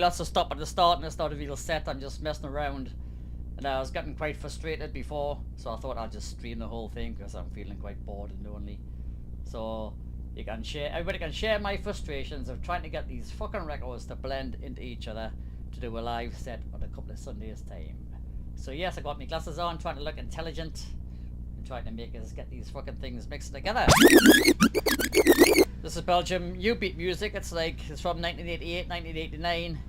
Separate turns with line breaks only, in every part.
lots of stop at the start and it's not a real set, I'm just messing around. And I was getting quite frustrated before, so I thought I'd just stream the whole thing because I'm feeling quite bored and lonely. So you can share, everybody can share my frustrations of trying to get these fucking records to blend into each other to do a live set on a couple of Sundays time. So yes, I got my glasses on, trying to look intelligent and trying to make us get these fucking things mixed together. This is Belgium New Beat music. It's from 1988, 1989.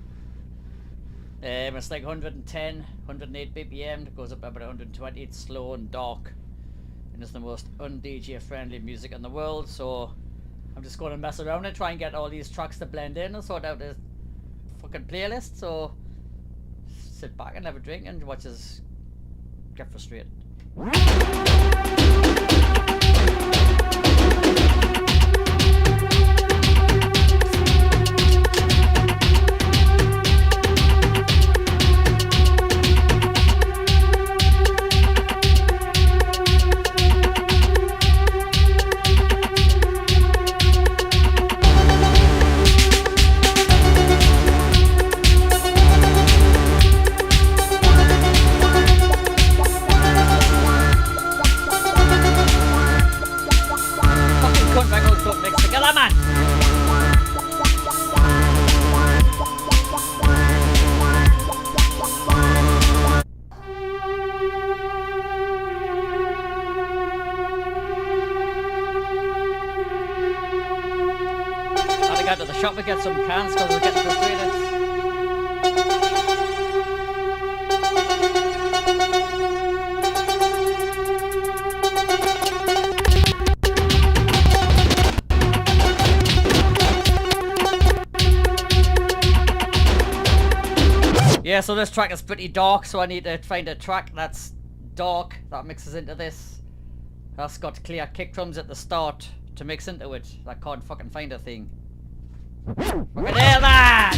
It's like 110, 108 BPM. It goes up to about 120. It's slow and dark, and it's the most un-DJ friendly music in the world. So I'm just going to mess around and try and get all these tracks to blend in and sort out a fucking playlist. So sit back and have a drink and watch us get frustrated. To the shop to get some cans because we're getting frustrated. Yeah, so this track is pretty dark, so I need to find a track that's dark that mixes into this. That's got clear kick drums at the start to mix into it. I can't fucking find a thing. Fucking hear that!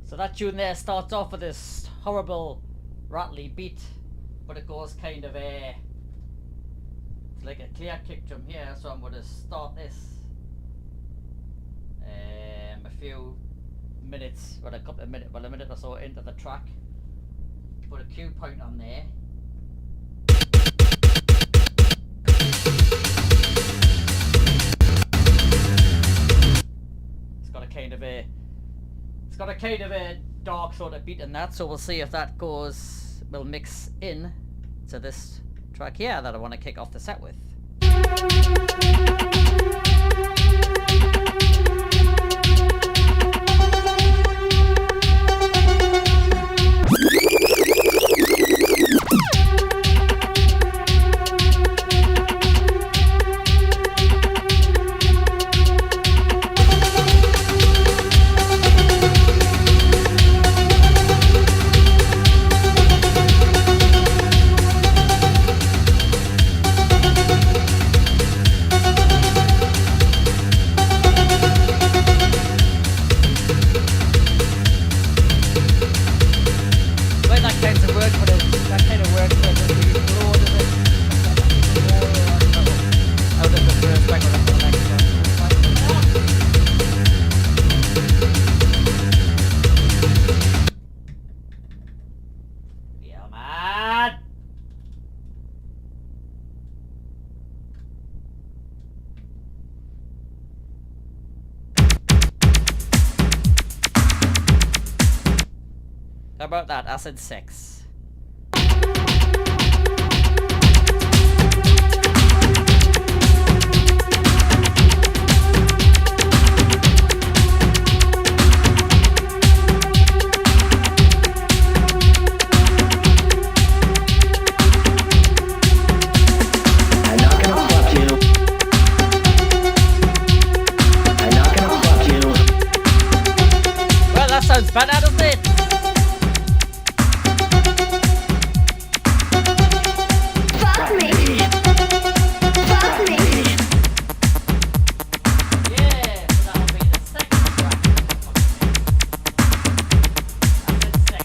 So that tune there starts off with this horrible rattly beat, but it goes kind of it's like a clear kick drum here, so I'm going to start this a few minutes, well a minute or so into the track. Put a cue point on there. It's got a kind of a dark sort of beat in that, so we'll see if that will mix in to this track here that I want to kick off the set with. about that? Acid 6. Sounds better, doesn't it?
Fuck me. Fuck me.
Yeah, so that'll be the second track. Acid 6.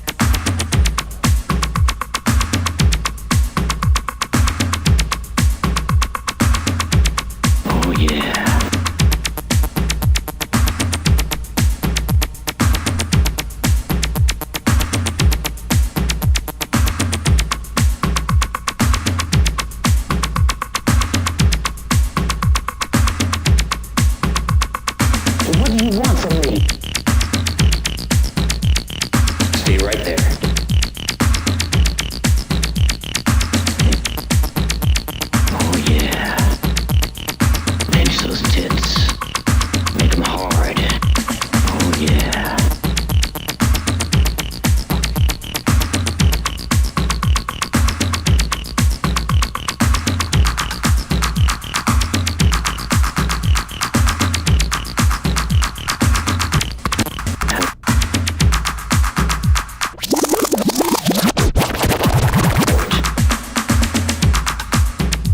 Oh yeah. What do you want from me? Stay right there. Oh yeah. Pinch those tits. Make them hard. Oh yeah.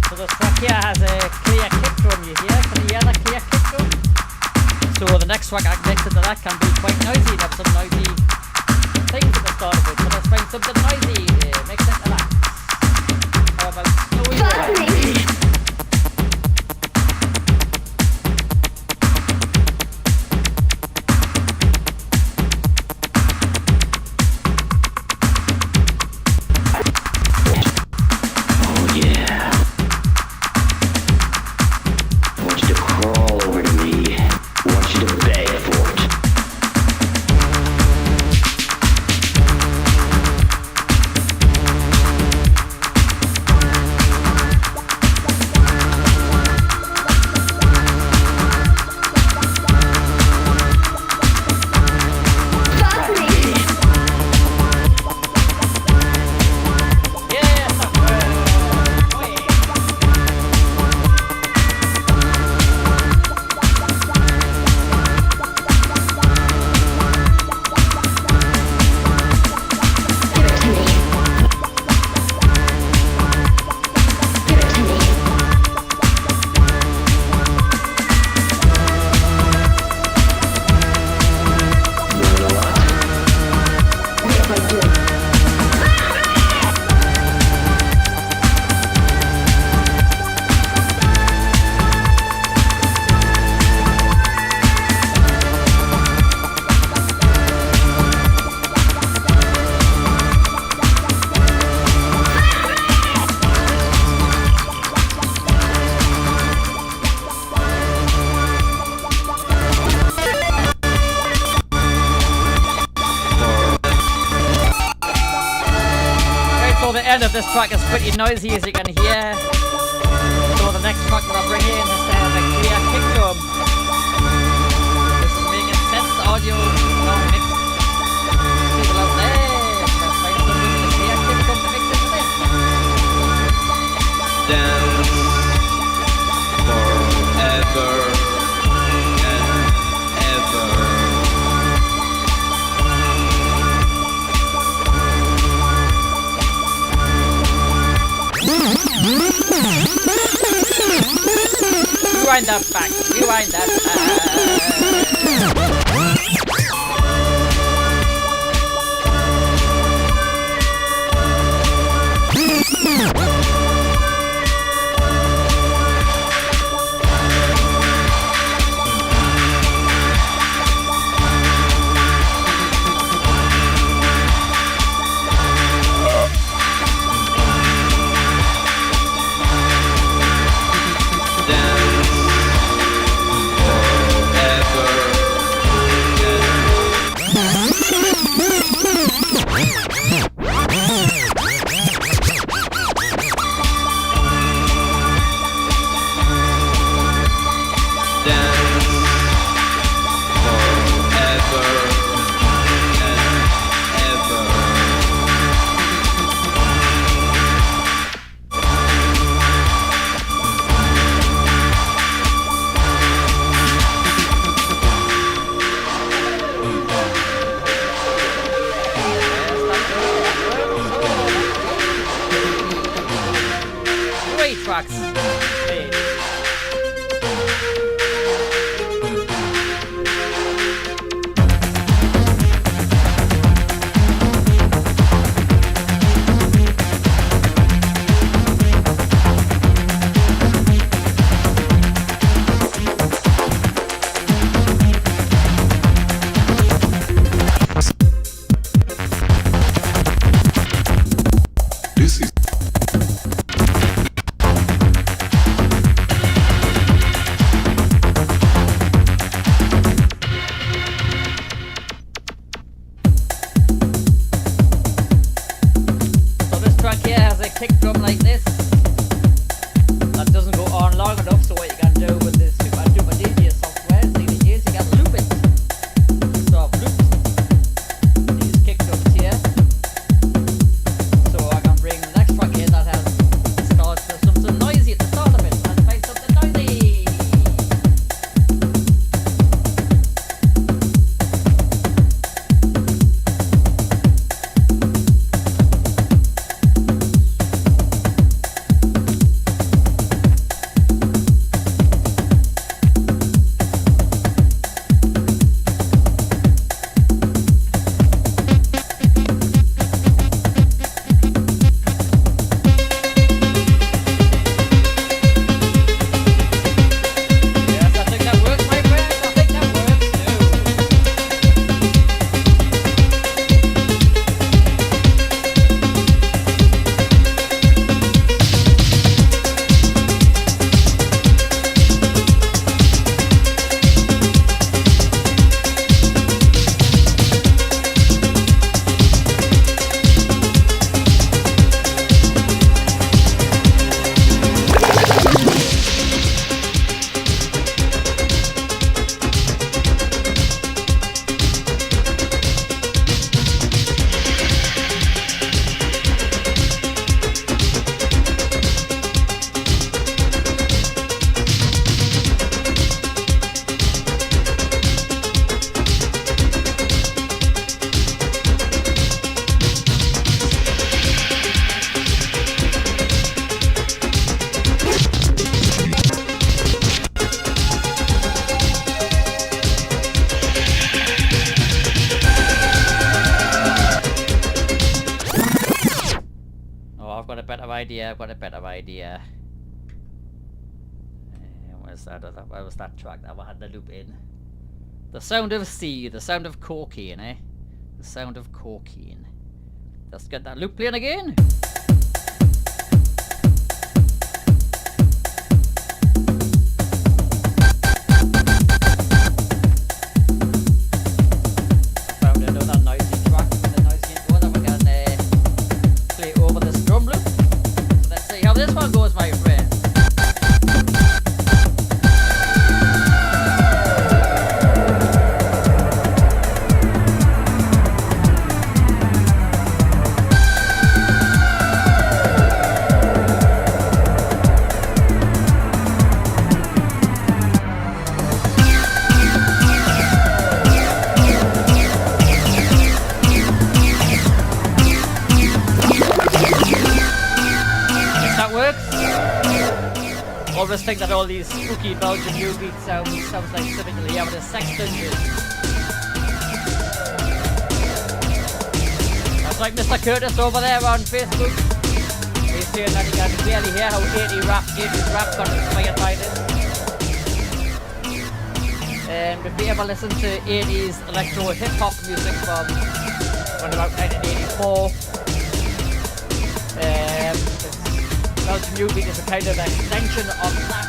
So this track here has a clear kick drum, you hear? Can you hear that clear kick drum? So the next track connected to that can be quite noisy and have some noisy things at the start of it. So let's find something noisy to mix into that. How about Snowy
Fuck
River?
me.
Oh yeah. I want you to crawl over to me. I want you to beg for it.
Fuck me.
Yeah, sucker! Oh yeah.
Give it to me. Give it to me.
Doing a lot.
Yes, I do.
Right, so the end of this track is pretty noisy, as you can hear. So the next track that I bring in is to have a clear kick drum. This is making sense, the audio mix. People out there, let's find something with a clear kick drum to mix into this.
Dance forever and ever.
Rewind that back, rewind that
Dance forever
idea. I've got a better idea. Where's that other? Where was that track that I had the loop in? The sound of C, the sound of cocaine, eh? The sound of cocaine. Let's get that loop playing again. Found another noisy track with a noisy intro that we can play over this drum loop. So let's see how this one goes, my friend. I always think that all these spooky Belgium New Beat sounds like something you'll hear with a sex dungeon. That's like Mr. Curtis over there on Facebook. He's saying that he can clearly hear how 80s rap got inspired by this. If you ever listen to 80s electro hip hop music from around about 1984, Belgium New Beat is a kind of extension of that.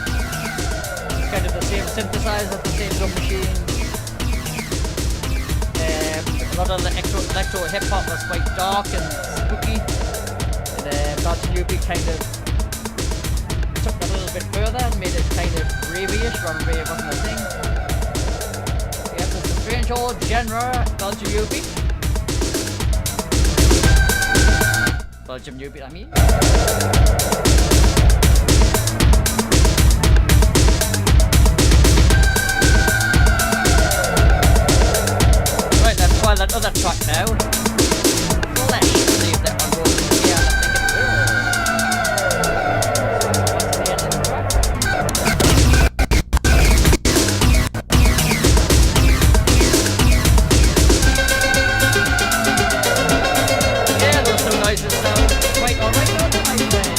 It's kind of the same synthesizer, the same drum machine. A lot of the electro hip hop was quite dark and spooky. And Belgium New Beat kind of took that a little bit further and made it kind of ravey-ish rather than it wasn't a thing. Yeah, it's a strange old genre, Belgium New Beat. Belgium New Beat, I mean. Right, let's try that other track now. Let's see if that one goes. Yeah, I think it will. So what's the end of the track? Yeah, those two noises sound quite alright, don't they, my friend?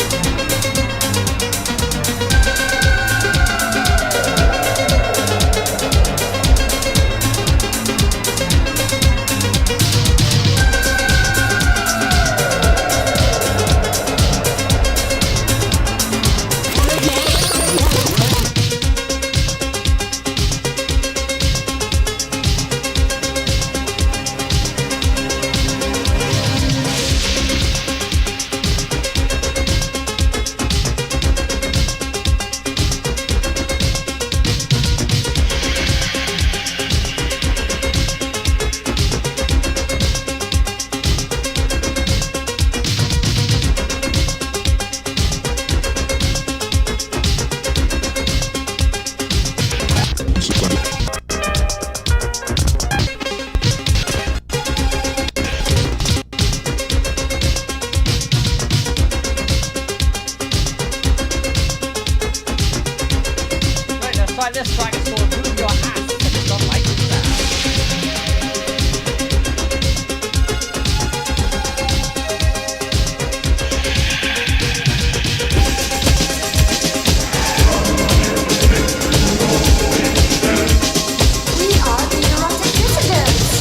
This track is called Move Your Ass, if you don't like it now.
We are the erotic dissidents.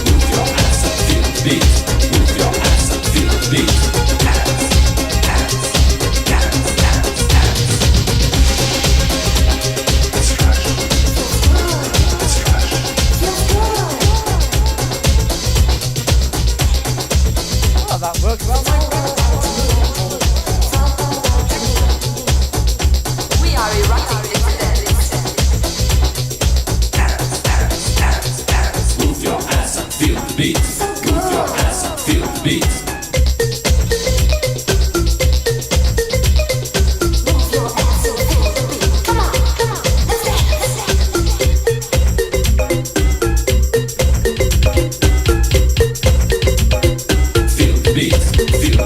Move your ass and feel the beat. Move your ass and feel the beat.
Oh, that worked well, my friend.
We are erotic dissidents.
Move your ass and feel the beat. Move your ass and feel the beat.
Move your ass and feel the beat. Come on, let's dance.
Feel the beat. Feel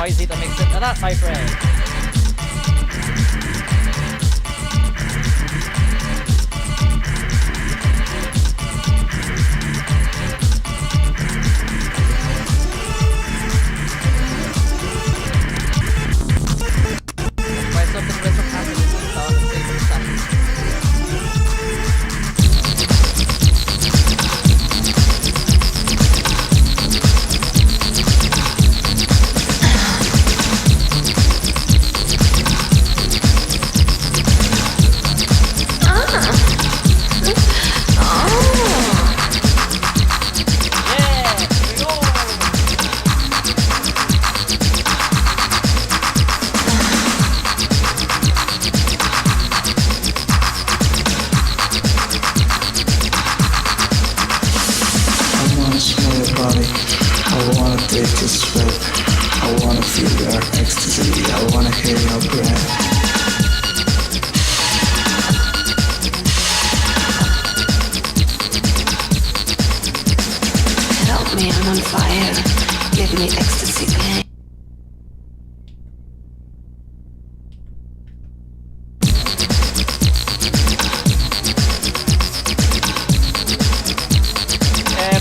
noisy to mix into that, my friend. Try something with some happiness and start and see what's happening.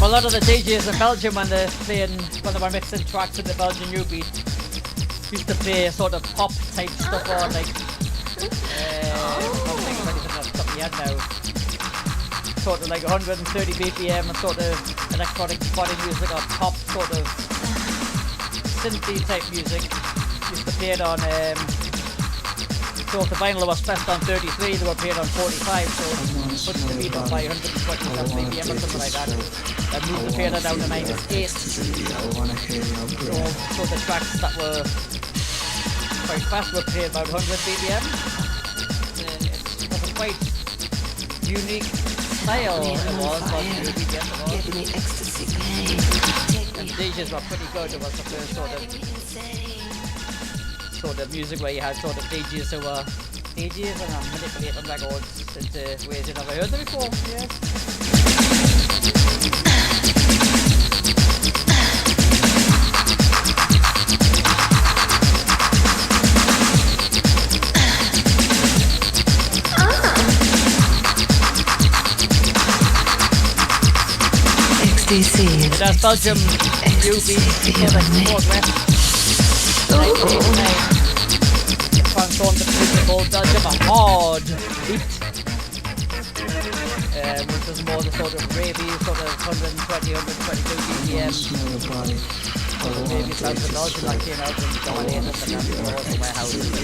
A lot of the DJs in Belgium when they were mixing tracks with the Belgian New Beat used to play sort of pop type stuff on, like I'm thinking of anything off the top of my head now. Sort of like 130 BPM and sort of electronic body music or pop sort of synthy type music. Used to play it on so if the vinyl was pressed on 33, they were played on 45, so puts the beat up by 120 BPM or something like that. Then move the fader down to -8. So the tracks that were quite fast were played about 100 BPM. It was a quite unique style it was, but New Beat, yes it was. And DJs were pretty good. It was the first sort of music where you had sort of DJs who were DJs and manipulating records into ways you never heard them before. Yeah. That's Belgium New Beat, Progress, 1989. Transformed the music called Belgium a hard beat, which was more the sort of ravey, sort of 120, 122 BPM. Maybe sounds of Belgium that came out and dominated the dance floors and warehouses and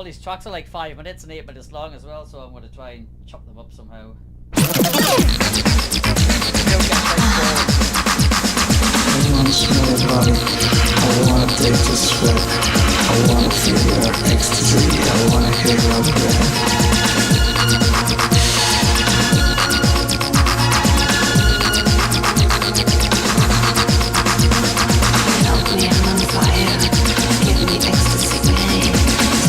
these tracks are like 5 minutes and 8 minutes long as well, so I'm going to try and chop them up somehow. I wanna smell your body, I wanna taste your sweat, I wanna feel your ecstasy, I wanna hear your breath. Help me, I'm on fire, give me ecstasy, pain.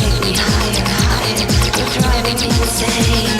Take me higher, higher, you're driving me insane.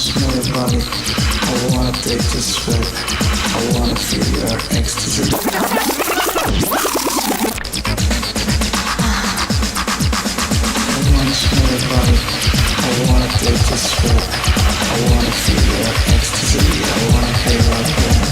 Smell
your body. I wanna take the sweat. I wanna feel your ecstasy. I wanna smell your body. I wanna take the sweat. I wanna feel your ecstasy. I wanna hear your breath.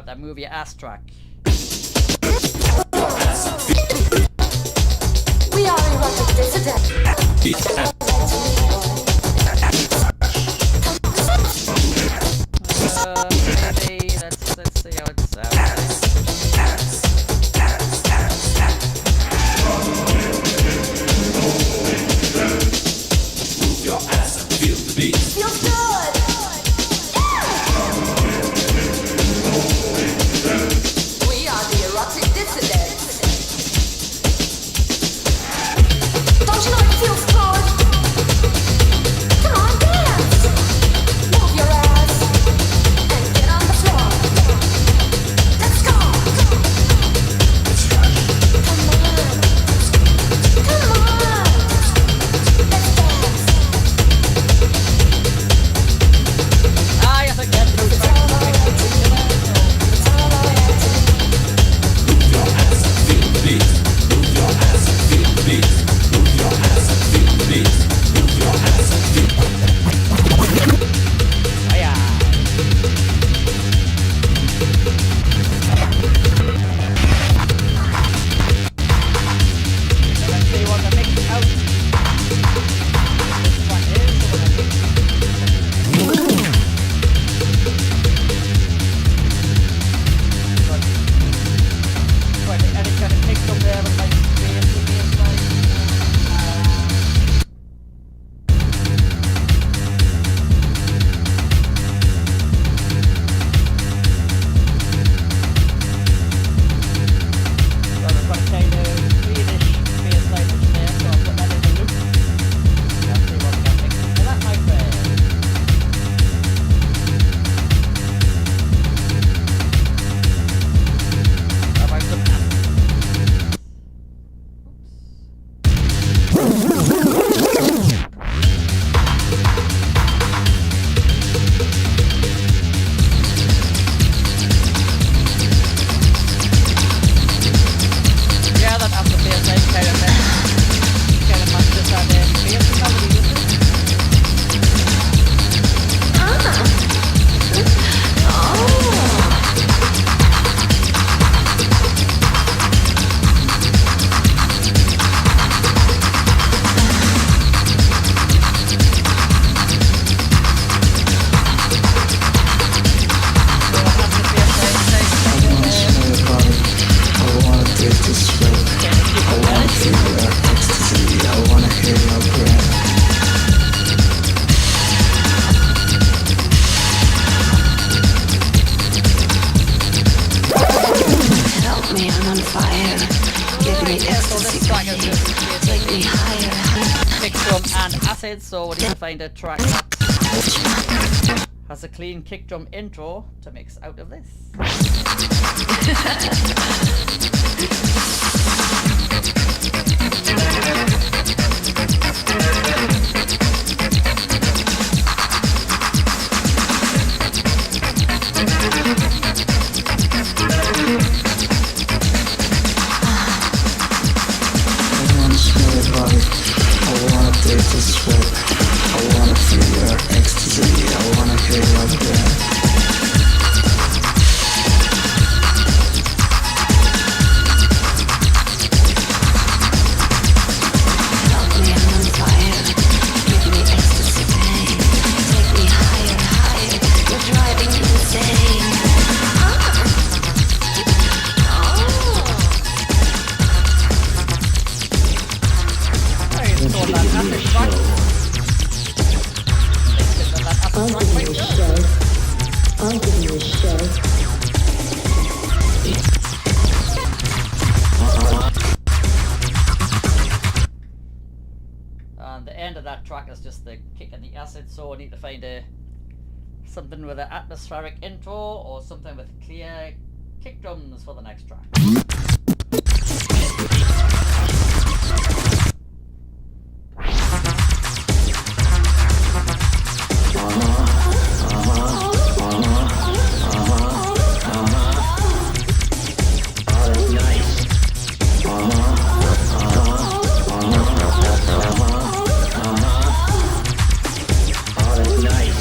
That movie Ass Track.
We are erotic dissidents.
Maybe let's see how it sounds.
Move your ass and feel the beat.
Feels good. We are the erotic dissidents. Don't you know it feels good?
fire. Give me
Yeah, so this
ecstasy
track is
pain.
just
Take me higher, higher.
kick drum and acid, so we need to find a track that has a clean kick drum intro to mix out of this.
I wanna smell your body. I wanna taste the sweat. I wanna feel your ecstasy. I wanna hear your breath. Help me, I'm on fire. Give me ecstasy pain. Take me higher, higher. You're driving me insane.
Alright, so that acid track. Let's get that acid track right there.
I'll give you a show.
And the end of that track is just the kick and the acid, so I need to find something with an atmospheric intro or something with clear kick drums for the next track.
Oh, that's nice. Oh, that's nice.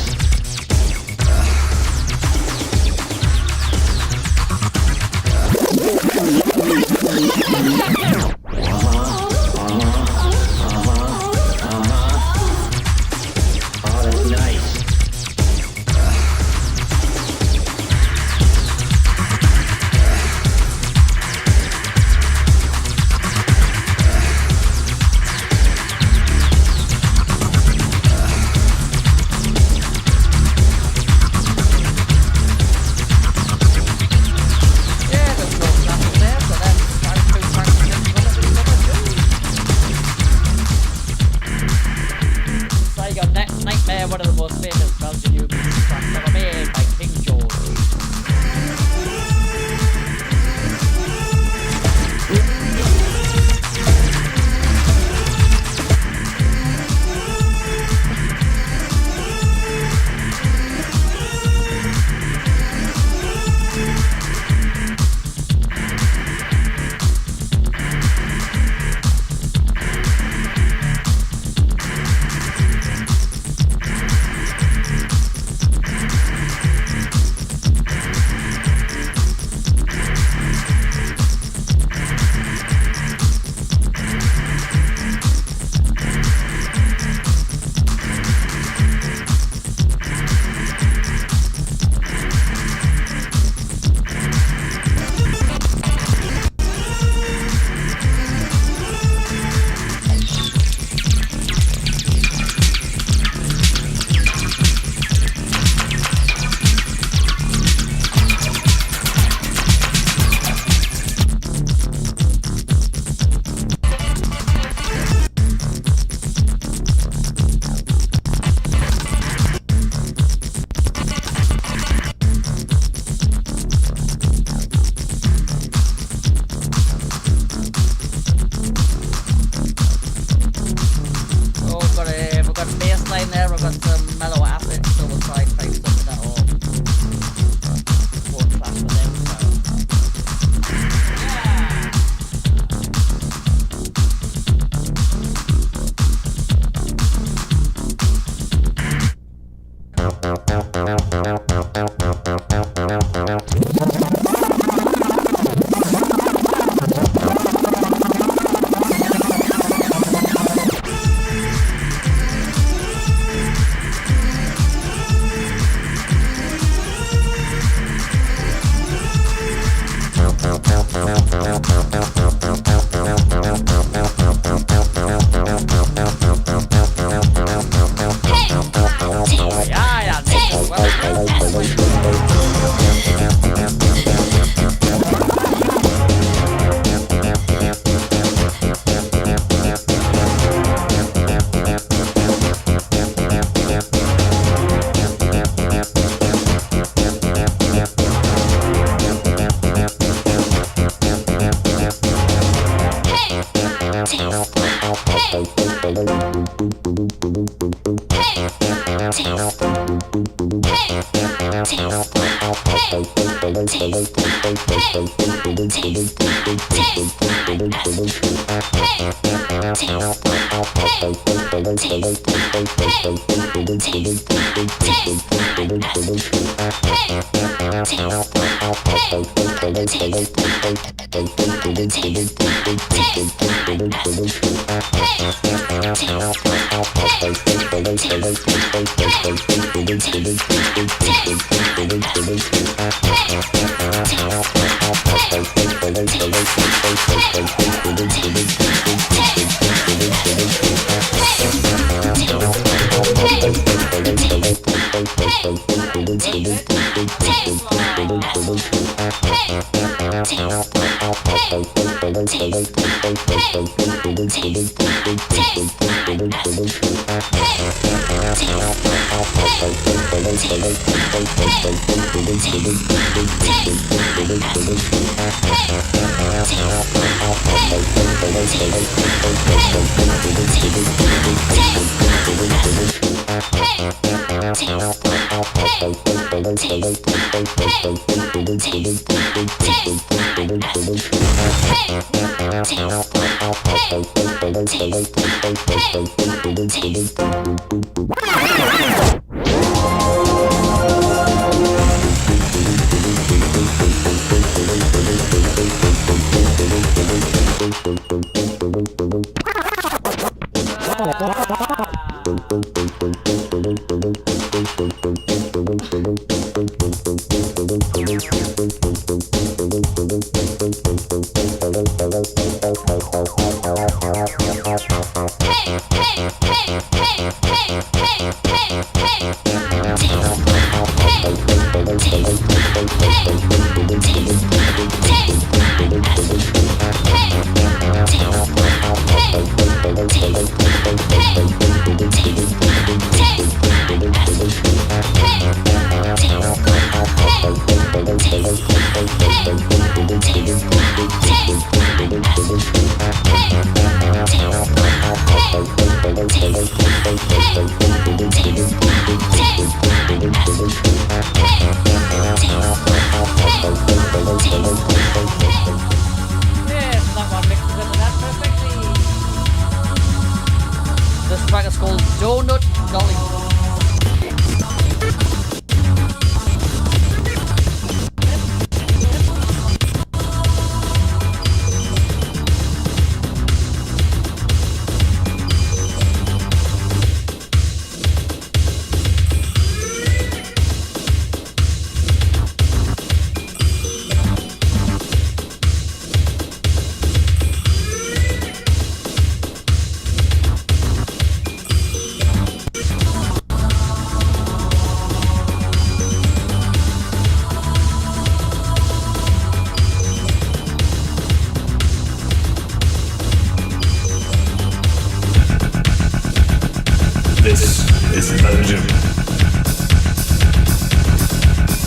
This is Belgium.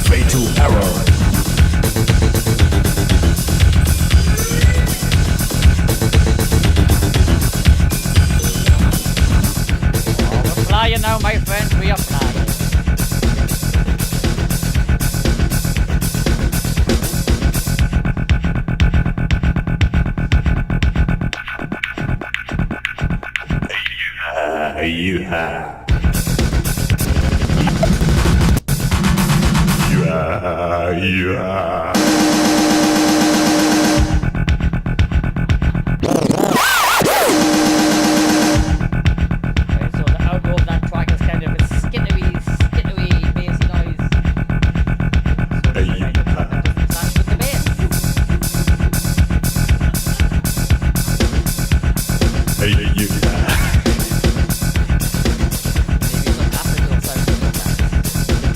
Fatal error.
We're flying now, my friends. We are flying.
You have. You are.
So the outro of that track is kind of a skittery, bassy noise. So it's kind of track that doesn't clash with the bass.
You
Maybe some African sound to that.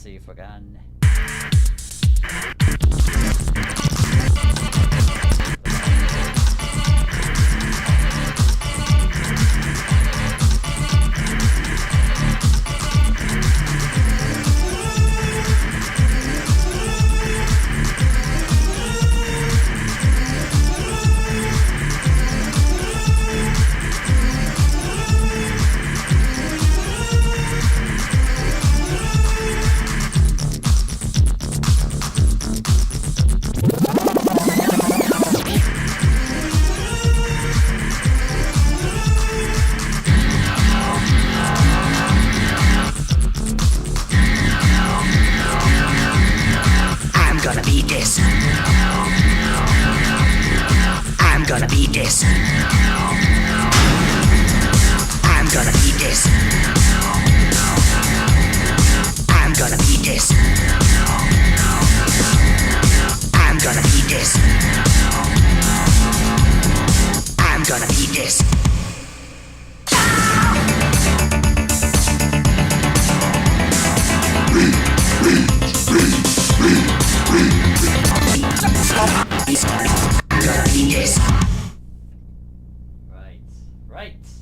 see if we can. Right.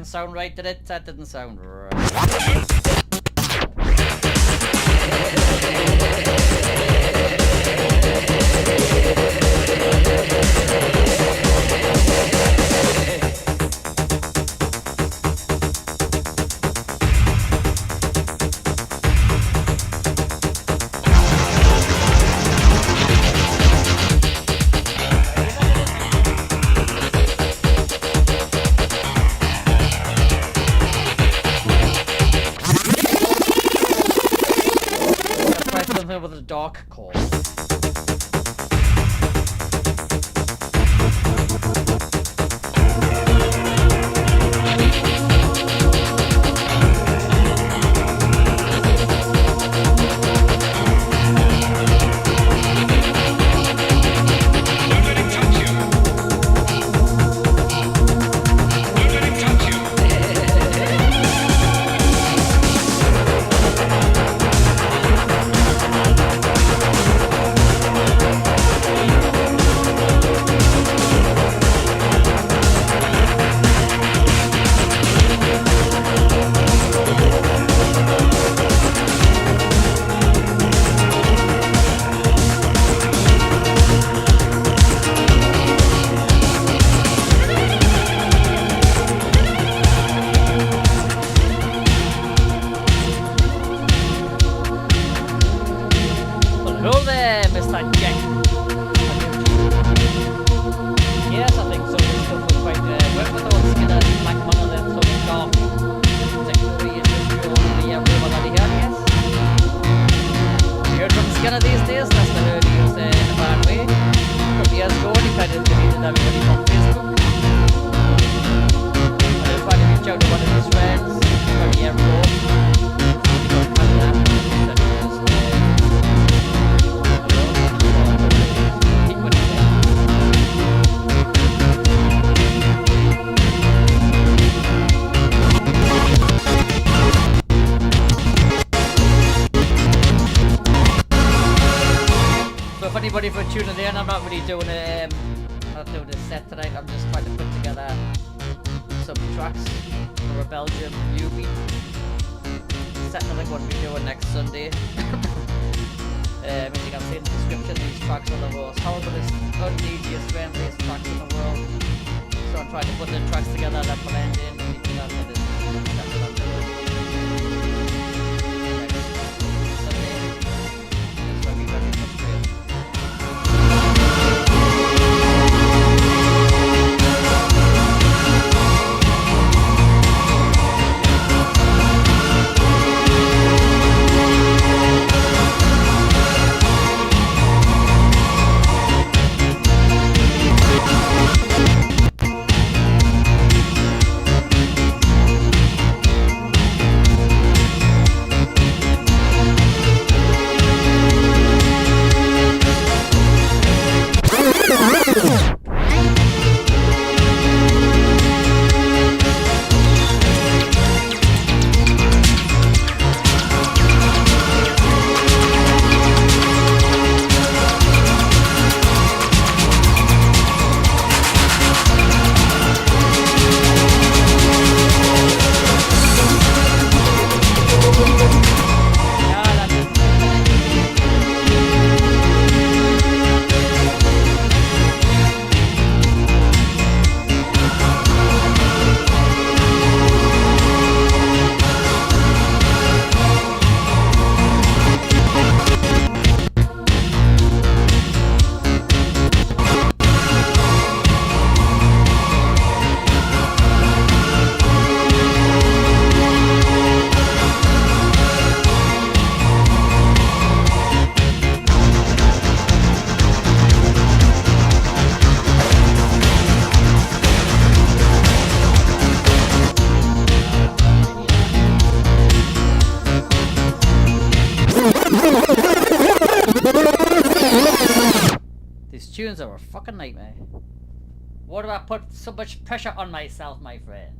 sound right, did it? That didn't sound right. something with a dark core. Anybody for tuning in, I'm not really doing a set tonight. I'm just trying to put together some tracks for a Belgium New Beat set. I think what we're doing next Sunday. As you can see in the description, these tracks are the most horriblest, uneasiest, friendliest tracks in the world. So I'm trying to put the tracks together that blend in. That's what I'm doing. Next Sunday, it's going to be very frustrating. Tunes are a fucking nightmare. Why do I put so much pressure on myself, my friends?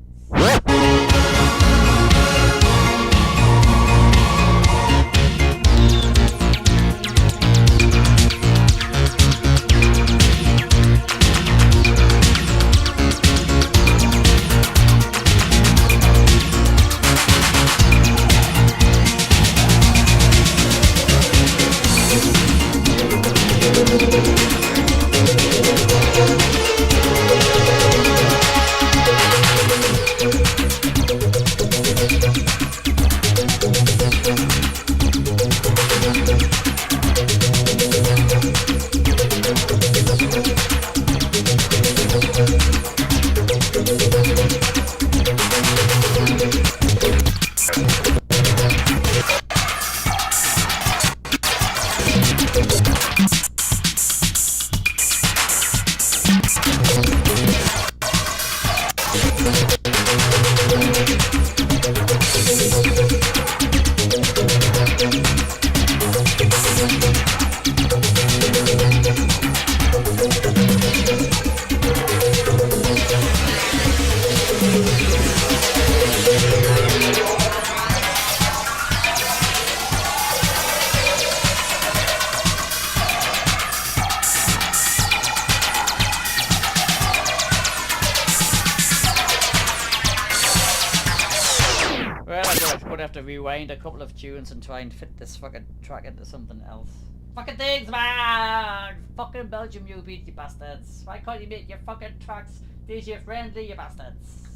Gonna have to rewind a couple of tunes and try and fit this fucking track into something else. Fucking things, man! Fucking Belgium New Beat, you bastards. Why can't you make your fucking tracks DJ friendly, you bastards?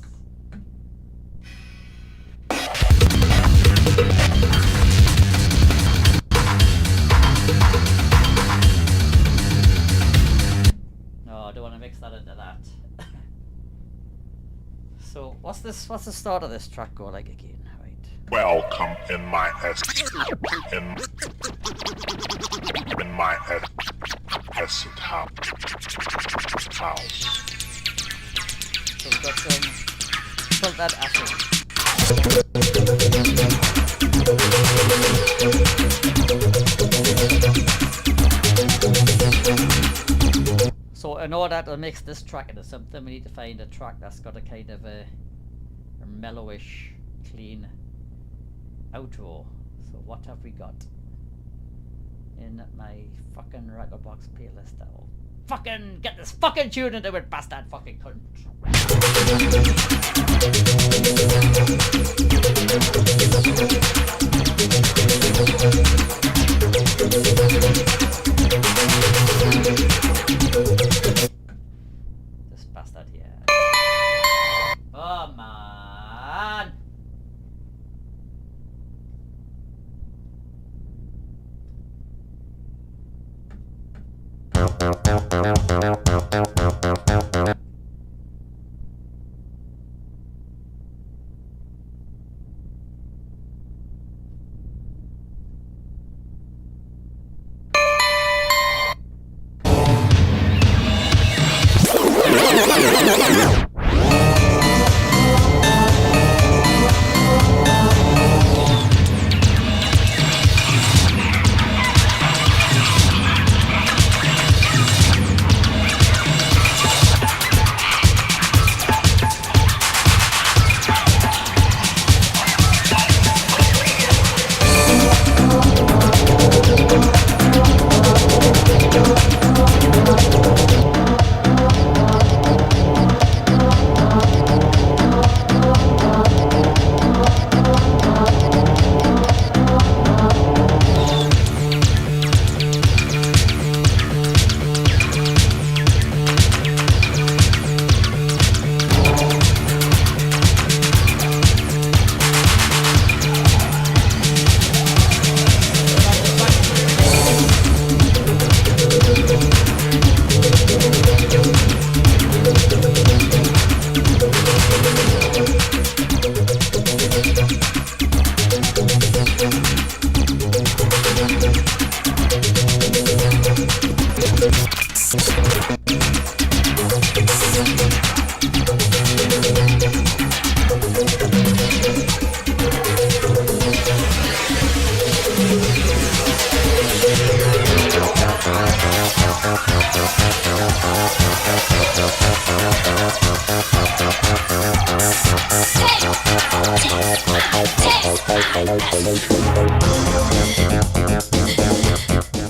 No, I don't want to mix that into that. So, what's the start of this track go like again? Right.
Welcome in my acid house.
So we've got some filtered acid. So in order to mix this track into something, we need to find a track that's got a kind of a mellowish, clean outro. So what have we got in my fucking record box playlist that'll fucking get this fucking tune into it, bastard fucking cunt. This bastard here. Oh man.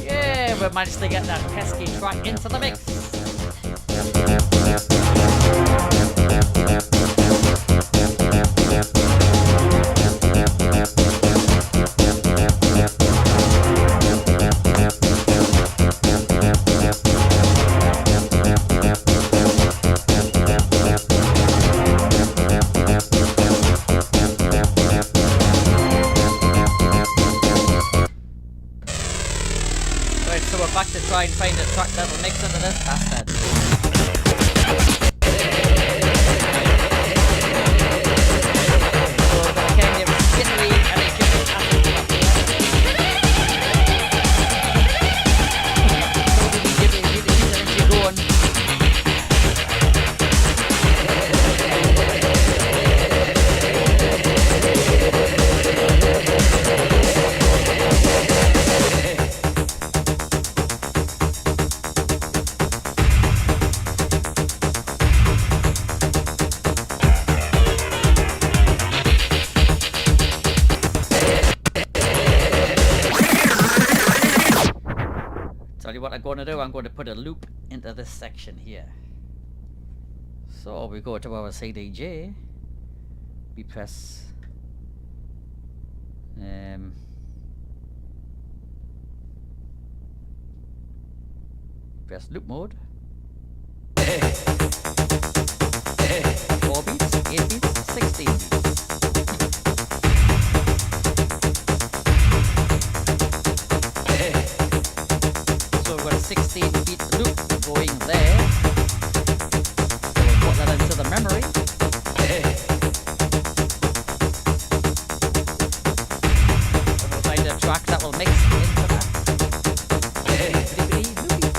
Yeah, we managed to get that pesky track into the mix. Right, so we're back to try and find a track that'll mix into this bastard. So we've got a kind of skittery electric acid track here. So we need to keep the energy going. Tell you what I'm going to do, I'm going to put a loop into this section here. So we go to our CDJ, we press Press loop mode. 4 beats, 8 beats, 16 beats. So we've got a 16 beat loop going there. So we'll put that into the memory. And we'll find a track that will mix into that. Loopy thing.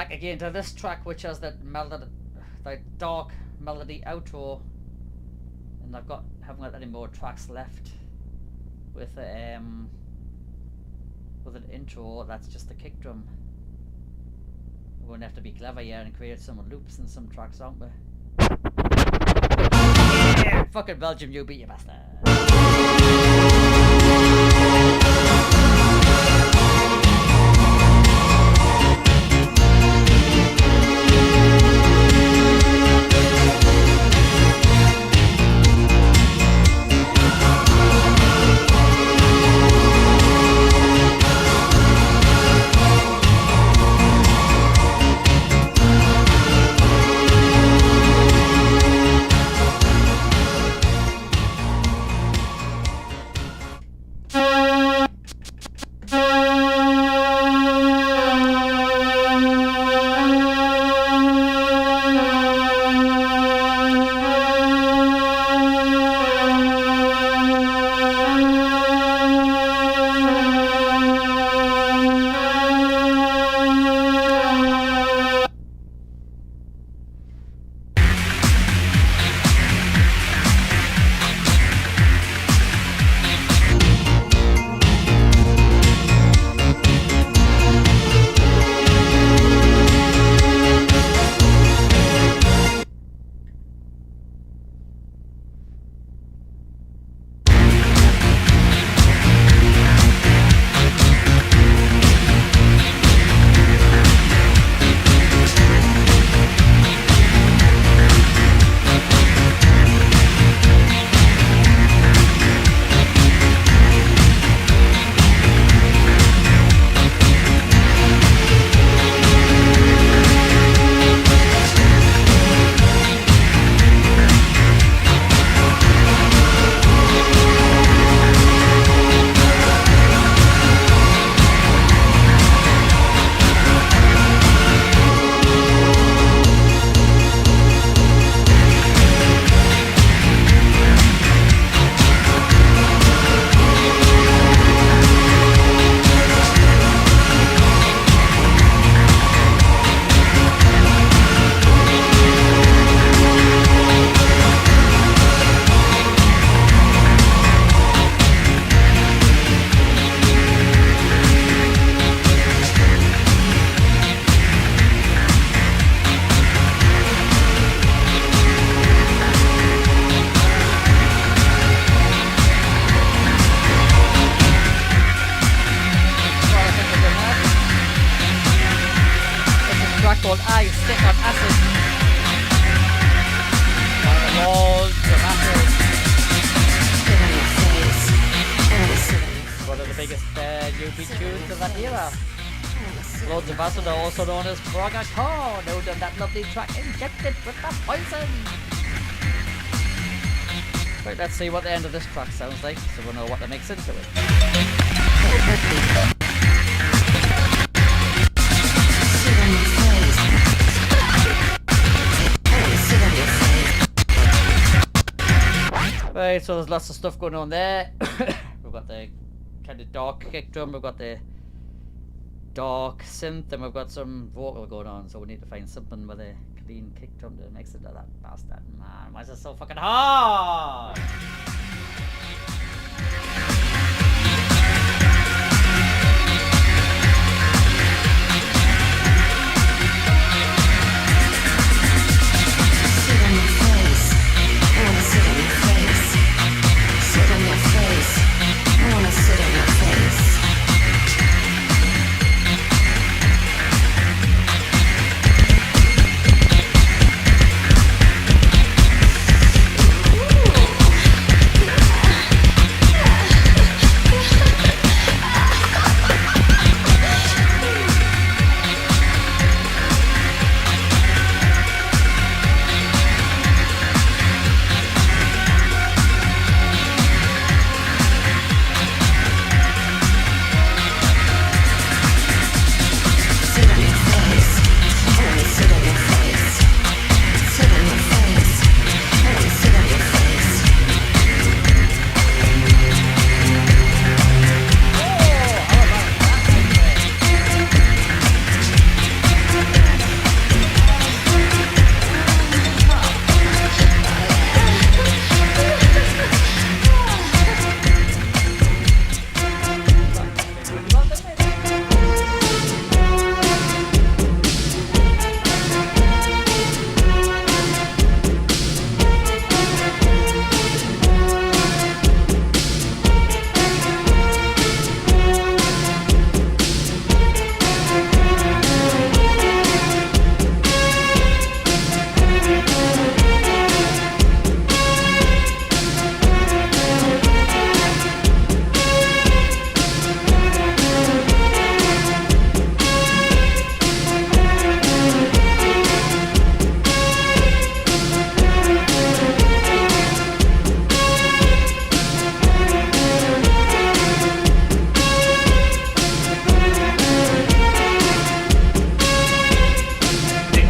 Again to this track, which has that dark melody outro, and haven't got any more tracks left with an intro. That's just the kick drum. We're going to have to be clever here and create some loops and some tracks, aren't we? Yeah, fucking Belgium New Beat, you bastard. called I Stick on Acid. By the walls of acid.
Sit on your face. I wanna sit on your face.
One of the biggest new beat tunes of that era.
I wanna sit on
Lords of Acid are also known as Braga Corn, who done that lovely track Injected with the Poison. Right, let's see what the end of this track sounds like, so we'll know what to mix into it.
Sit on your face. I wanna sit on your face.
Right, so there's lots of stuff going on there. We've got the kind of dark kick drum, we've got the dark synth, and we've got some vocal going on, so we need to find something with a clean kick drum to mix into that bastard. Man, why is it so fucking hard?
Sit on your face. I wanna sit on your face. Sit on your face. I wanna sit on your face. Sit on your face. I wanna sit on your face. Sit on your face. I wanna sit on your face.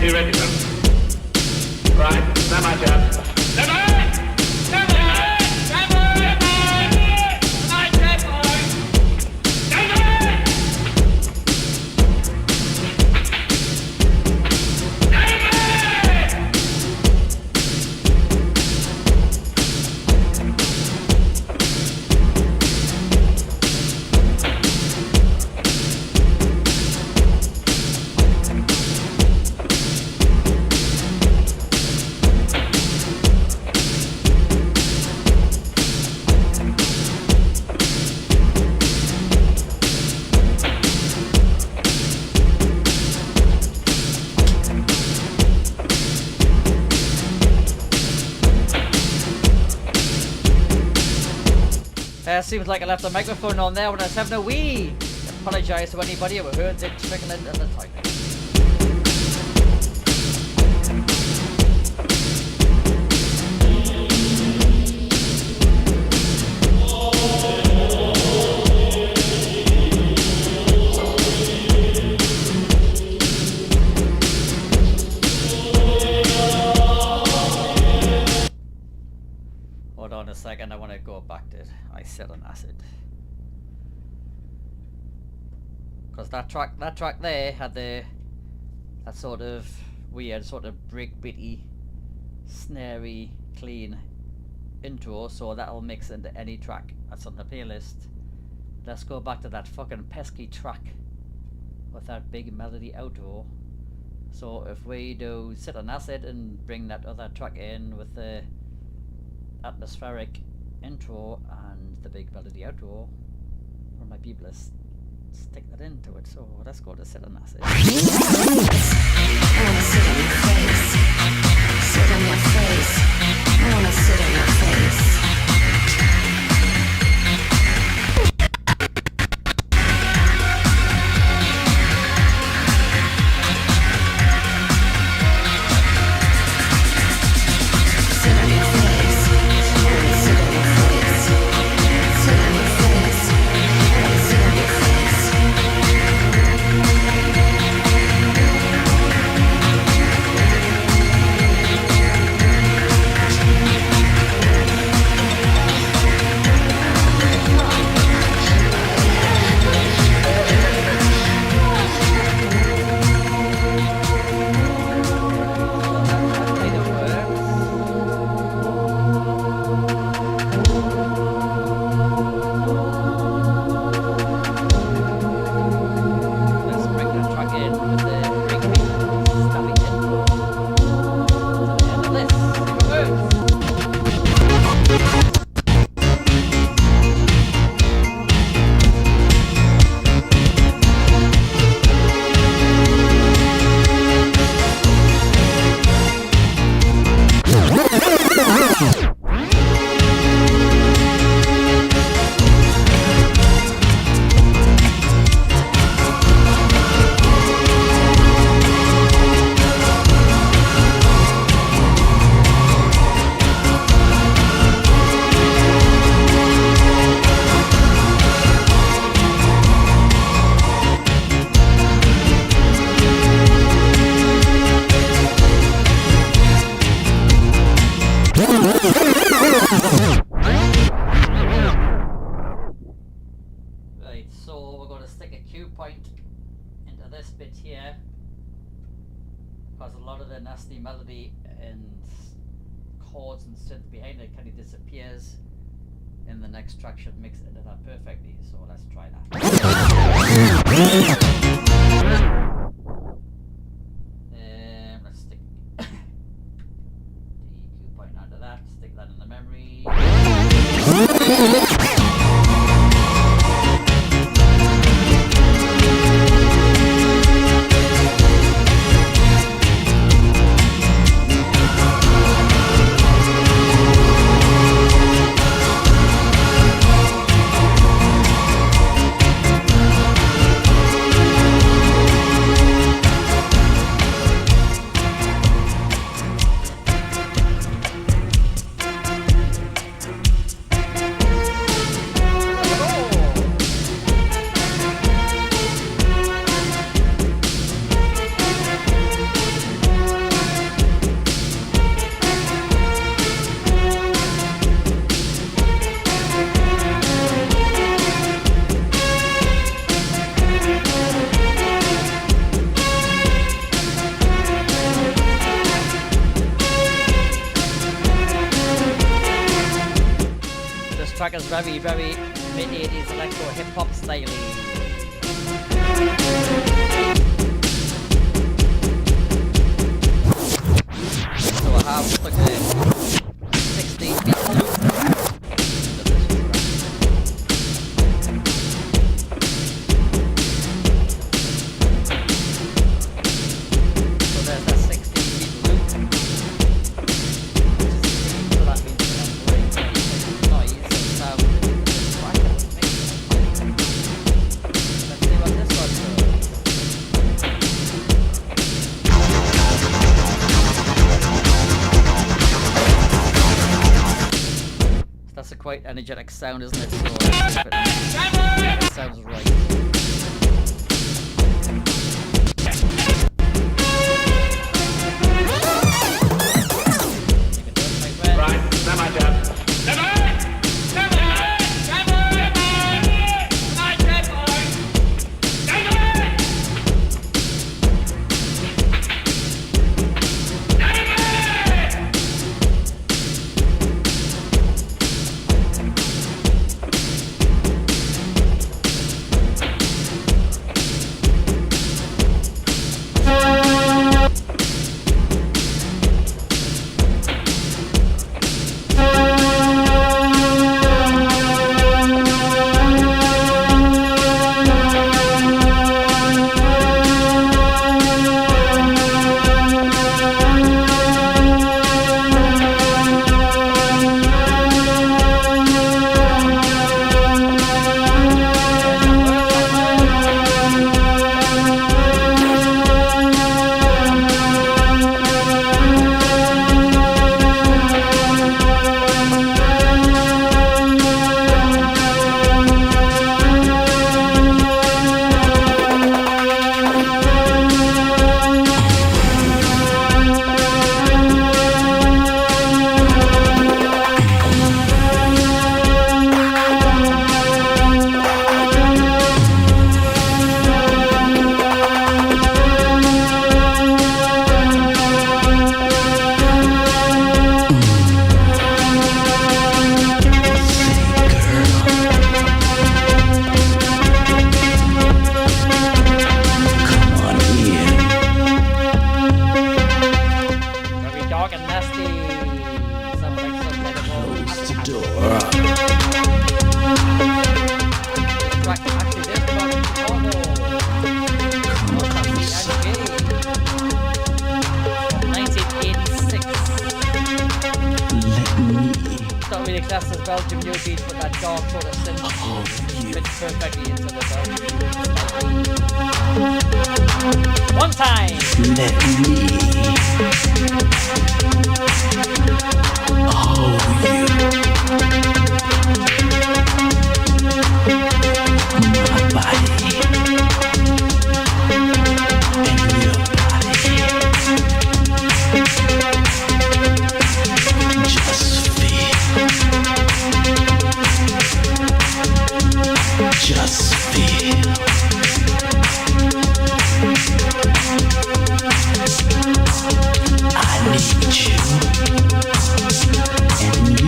You ready, man? Right, now my job.
Seems like I left the microphone on there when I was having a wee. Apologise to anybody who heard it trickling into the toilet. Hold on a second, I want to go back to I Sit on Acid. Because that track there had that sort of weird, sort of breakbeaty, snarey, clean intro, so that'll mix into any track that's on the playlist. Let's go back to that fucking pesky track with that big melody outro. So if we do Sit on Acid and bring that other track in with the atmospheric intro and the big melody outro from my people stick that into it. So let's go to sit on acid.
I wanna sit on your face. Sit on your face. I wanna sit on your face.
Right, so we're going to stick a cue point into this bit here, because a lot of the nasty melody and chords and synth behind it kind of disappears in the next track. Should mix it into that perfectly, so let's try that. Let's stick the cue point under that, stick that in the memory. Track is very, very mid-80s electro hip-hop style. So I have stuck a 16-beat loop. So there's that 16-beat loop. So that means that I'm playing noise and sound in this track. Let's see what this one does. That's a quite energetic sound, isn't it? So it sounds right.
Right, now my job.
that's the Belgium New Beat with that dark sort of synth. Fits perfectly into the Belgium. One time!
Let me hold you. My body and your body. Just feel. Just feel. I need you and you.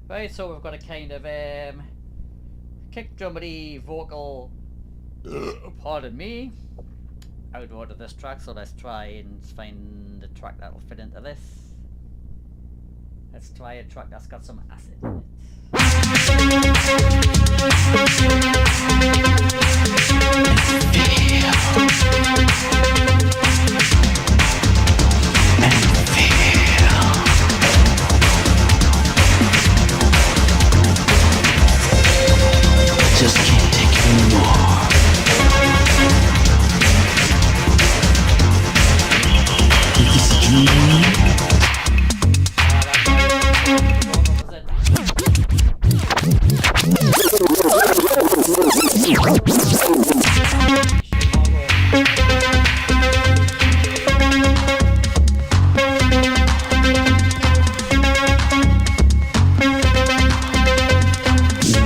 Right, so we've got a kind of kick drummery vocal. Pardon me. Out of this track, so let's try and find the track that'll fit into this. Let's try a track that's got some acid in it.
Just can't take it anymore. Is this a dream?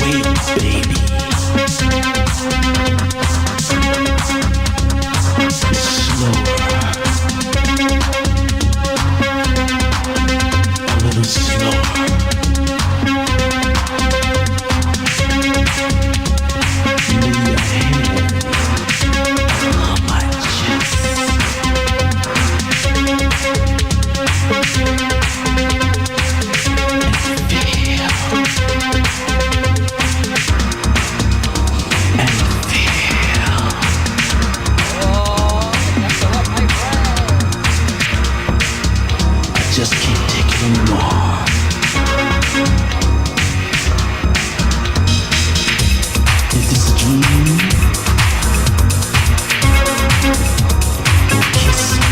Wait, baby. Slower. A little slower. Lay your hand on my chest. Just can't take it anymore. Is this a dream? Oh, kiss me.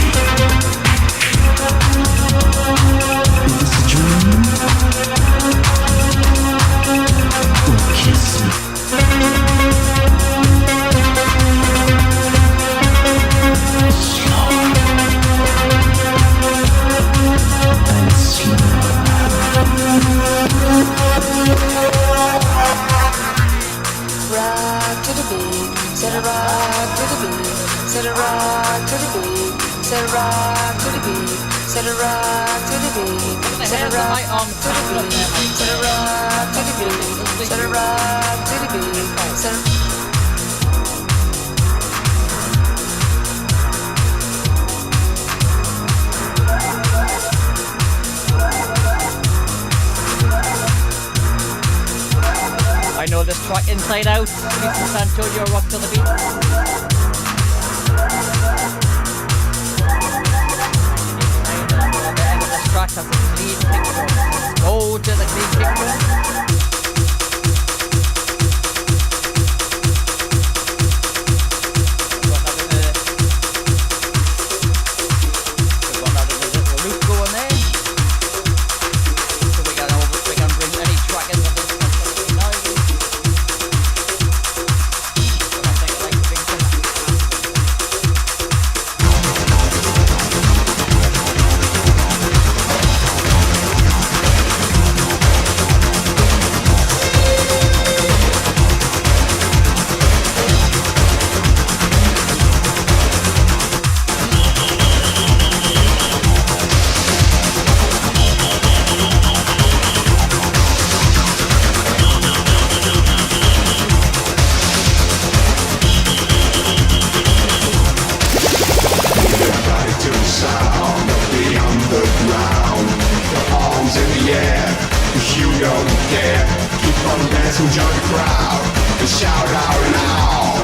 Is this a dream? Oh, kiss me. Slower. And slower.
Rock to the beat, set a rock to the beat, set a rock to the beat, set a rock to the beat, set a rock to the beat, set a rock to the beat, set a rock to the beat, set a rock to the beat, set a
I know this track inside out. Beats from San Antonio, rock to the beat. This track has a clean kick drum. Go to the clean kick drum. We've got that in a little loop going there. So we can bring any track into this track now. But I think I like to bring some acid.
Shout out now.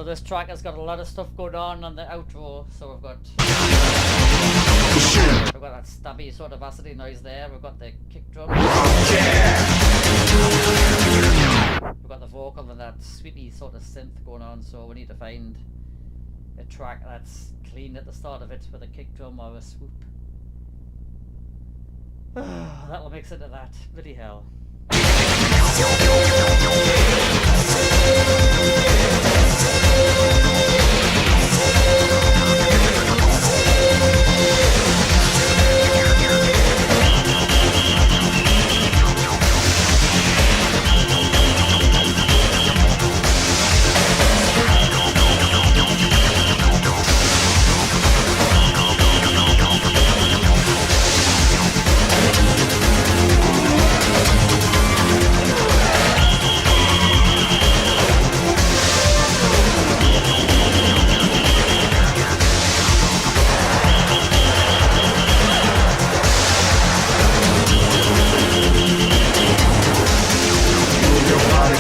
this track has got a lot of stuff going on the outro. So we've got that stabby sort of acid noise there. We've got the kick drum. We've got the vocal and that sweety sort of synth going on. So we need to find a track that's clean at the start of it with a kick drum or a swoop. That'll mix into that. Bloody hell.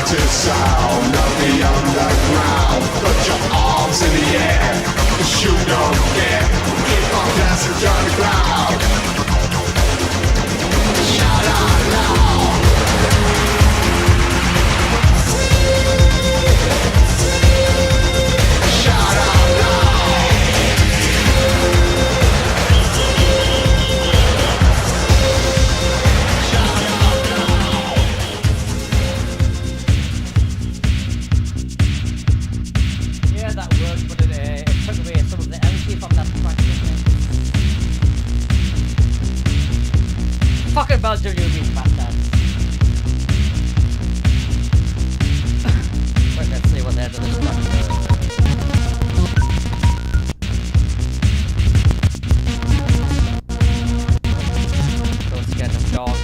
To the sound of the underground. Put your arms in the air, 'cause you don't care. Keep on dancing to the ground. Shout out loud. Shout out loud. Shout out loud.
Yeah, that worked, but it took away some of the energy from that track. Fucking Belgium New Beat, bastard. Wait, let's see what they're doing this track. Don't scare the dog.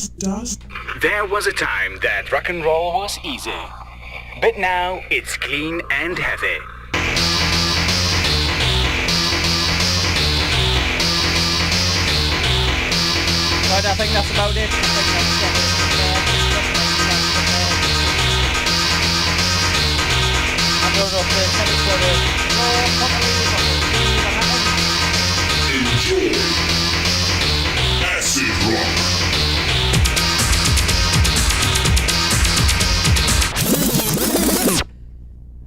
dust.
There was a time that rock and roll was easy, but now it's clean and heavy.
Right, I think that's about it. I don't know if the second's going to go properly, what will be, what happens.
Enjoy acid rock.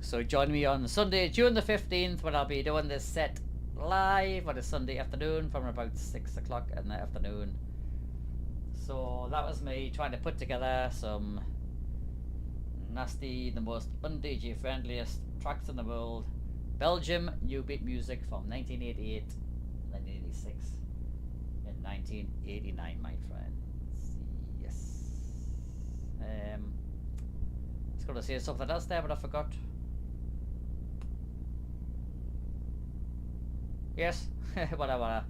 So join me on Sunday, June the 15th, when I'll be doing this set live on a Sunday afternoon from about 6 o'clock in the afternoon. So that was me trying to put together some nasty, the most un-DJ friendliest tracks in the world. Belgium New Beat music from 1988, 1986, and 1989, my friends. Yes. I was going to say something else there, but I forgot. Yes, whatever.